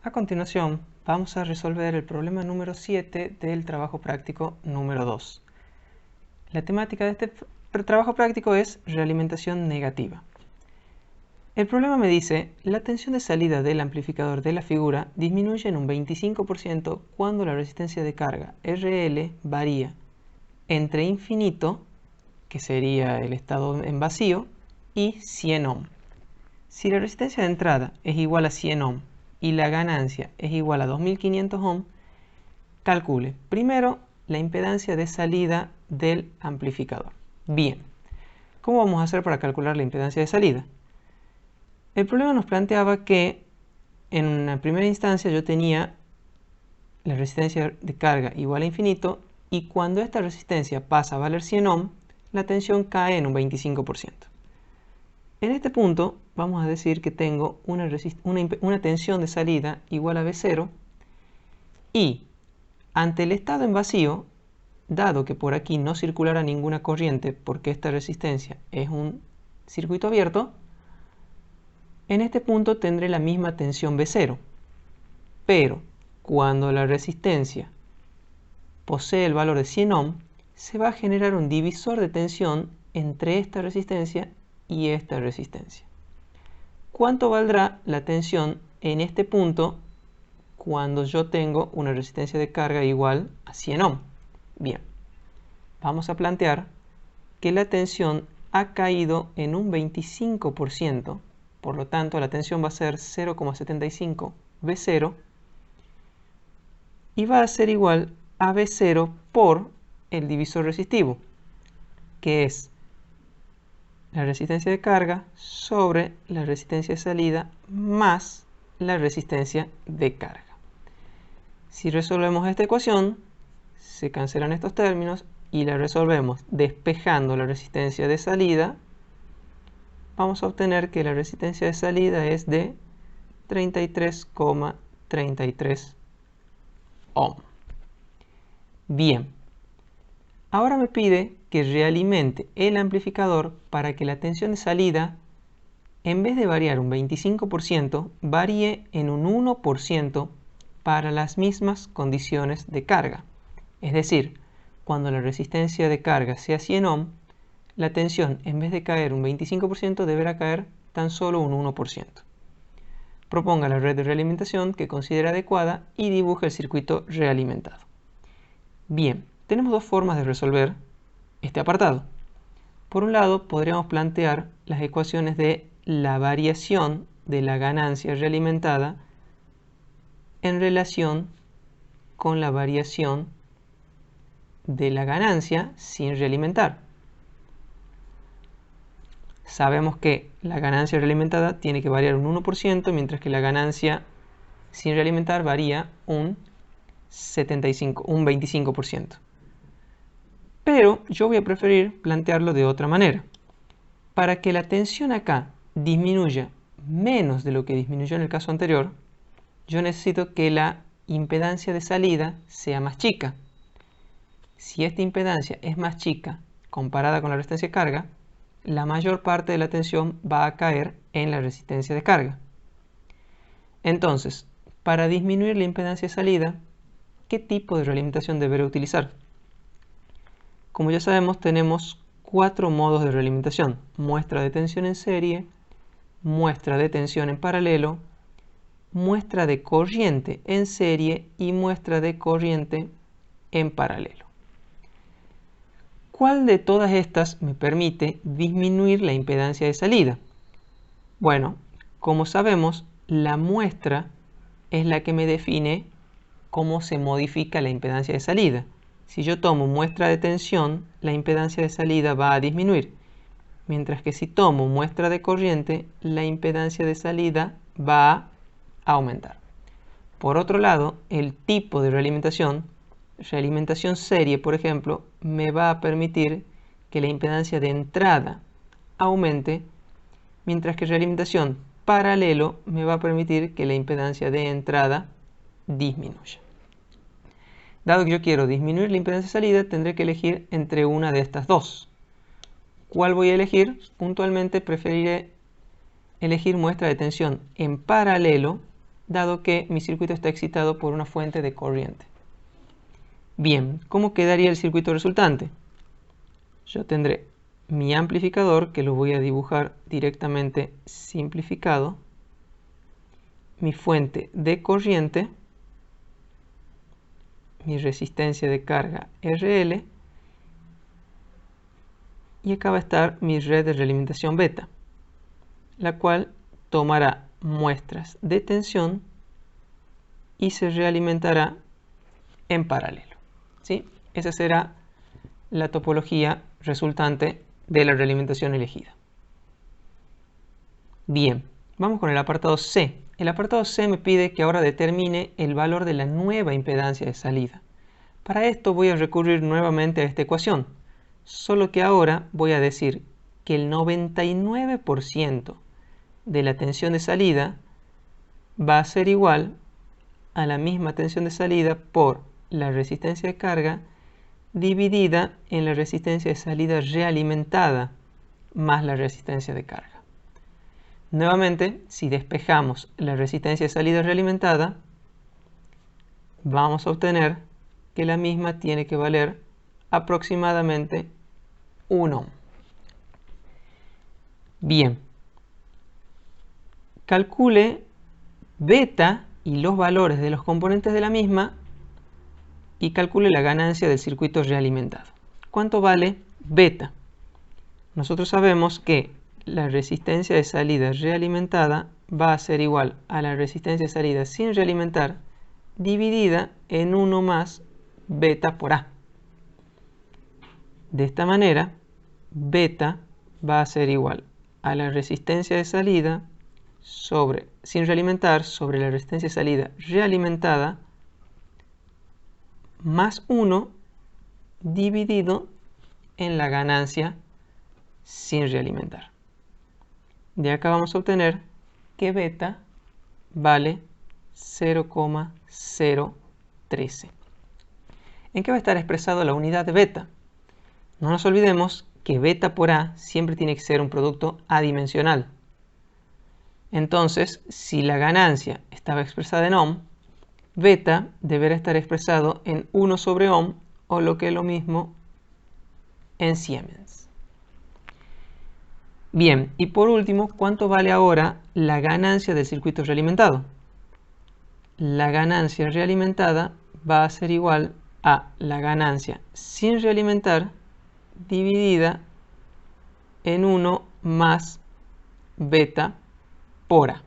A continuación, vamos a resolver el problema número 7 del trabajo práctico número 2. La temática de este trabajo práctico es realimentación negativa. El problema me dice, la tensión de salida del amplificador de la figura disminuye en un 25% cuando la resistencia de carga RL varía entre infinito, que sería el estado en vacío, y 100 ohm. Si la resistencia de entrada es igual a 100 ohm y la ganancia es igual a 2500 ohm, calcule primero la impedancia de salida del amplificador. Bien, ¿cómo vamos a hacer para calcular la impedancia de salida? El problema nos planteaba que en una primera instancia yo tenía la resistencia de carga igual a infinito y cuando esta resistencia pasa a valer 100 ohm, la tensión cae en un 25%. En este punto vamos a decir que tengo una tensión de salida igual a V0 y ante el estado en vacío, dado que por aquí no circulará ninguna corriente porque esta resistencia es un circuito abierto, en este punto tendré la misma tensión V0. Pero cuando la resistencia posee el valor de 100 ohm, se va a generar un divisor de tensión entre esta resistencia y esta resistencia. ¿Cuánto valdrá la tensión en este punto cuando yo tengo una resistencia de carga igual a 100 ohm? Bien, vamos a plantear que la tensión ha caído en un 25%, por lo tanto la tensión va a ser 0,75 V0 y va a ser igual a V0 por el divisor resistivo, que es la resistencia de carga sobre la resistencia de salida más la resistencia de carga. Si resolvemos esta ecuación, se cancelan estos términos y la resolvemos despejando la resistencia de salida, vamos a obtener que la resistencia de salida es de 33,33 ohm. Bien, ahora me pide que realimente el amplificador para que la tensión de salida, en vez de variar un 25%, varíe en un 1% para las mismas condiciones de carga. Es decir, cuando la resistencia de carga sea 100 ohm, la tensión en vez de caer un 25% deberá caer tan solo un 1%. Proponga la red de realimentación que considera adecuada y dibuje el circuito realimentado. Bien, tenemos dos formas de resolver este apartado. Por un lado, podríamos plantear las ecuaciones de la variación de la ganancia realimentada en relación con la variación de la ganancia sin realimentar. Sabemos que la ganancia realimentada tiene que variar un 1%, mientras que la ganancia sin realimentar varía un 25%. Pero yo voy a preferir plantearlo de otra manera. Para que la tensión acá disminuya menos de lo que disminuyó en el caso anterior, yo necesito que la impedancia de salida sea más chica. Si esta impedancia es más chica comparada con la resistencia de carga, la mayor parte de la tensión va a caer en la resistencia de carga. Entonces, para disminuir la impedancia de salida, ¿qué tipo de realimentación deberé utilizar? Como ya sabemos, tenemos 4 modos de realimentación: muestra de tensión en serie, muestra de tensión en paralelo, muestra de corriente en serie y muestra de corriente en paralelo. ¿Cuál de todas estas me permite disminuir la impedancia de salida? Bueno, como sabemos, la muestra es la que me define cómo se modifica la impedancia de salida. Si yo tomo muestra de tensión, la impedancia de salida va a disminuir, mientras que si tomo muestra de corriente, la impedancia de salida va a aumentar. Por otro lado, el tipo de realimentación serie, por ejemplo, me va a permitir que la impedancia de entrada aumente, mientras que realimentación paralelo me va a permitir que la impedancia de entrada disminuya. Dado que yo quiero disminuir la impedancia de salida, tendré que elegir entre una de estas dos. ¿Cuál voy a elegir? Puntualmente preferiré elegir muestra de tensión en paralelo, dado que mi circuito está excitado por una fuente de corriente. Bien, ¿cómo quedaría el circuito resultante? Yo tendré mi amplificador, que lo voy a dibujar directamente simplificado, mi fuente de corriente, mi resistencia de carga RL, y acá va a estar mi red de realimentación beta, la cual tomará muestras de tensión y se realimentará en paralelo. ¿Sí? Esa será la topología resultante de la realimentación elegida. Bien, vamos con el apartado C. El apartado C me pide que ahora determine el valor de la nueva impedancia de salida. Para esto voy a recurrir nuevamente a esta ecuación, solo que ahora voy a decir que el 99% de la tensión de salida va a ser igual a la misma tensión de salida por la resistencia de carga dividida en la resistencia de salida realimentada más la resistencia de carga. Nuevamente, si despejamos la resistencia de salida realimentada, vamos a obtener que la misma tiene que valer aproximadamente 1 ohm. Bien, calcule beta y los valores de los componentes de la misma y calcule la ganancia del circuito realimentado. ¿Cuánto vale beta? Nosotros sabemos que la resistencia de salida realimentada va a ser igual a la resistencia de salida sin realimentar dividida en 1 más beta por A. De esta manera, beta va a ser igual a la resistencia de salida sin realimentar sobre la resistencia de salida realimentada más 1 dividido en la ganancia sin realimentar. De acá vamos a obtener que beta vale 0,013. ¿En qué va a estar expresado la unidad de beta? No nos olvidemos que beta por A siempre tiene que ser un producto adimensional. Entonces, si la ganancia estaba expresada en ohm, beta deberá estar expresado en 1 sobre ohm o lo que es lo mismo en Siemens. Bien, y por último, ¿cuánto vale ahora la ganancia del circuito realimentado? La ganancia realimentada va a ser igual a la ganancia sin realimentar dividida en 1 más beta por A.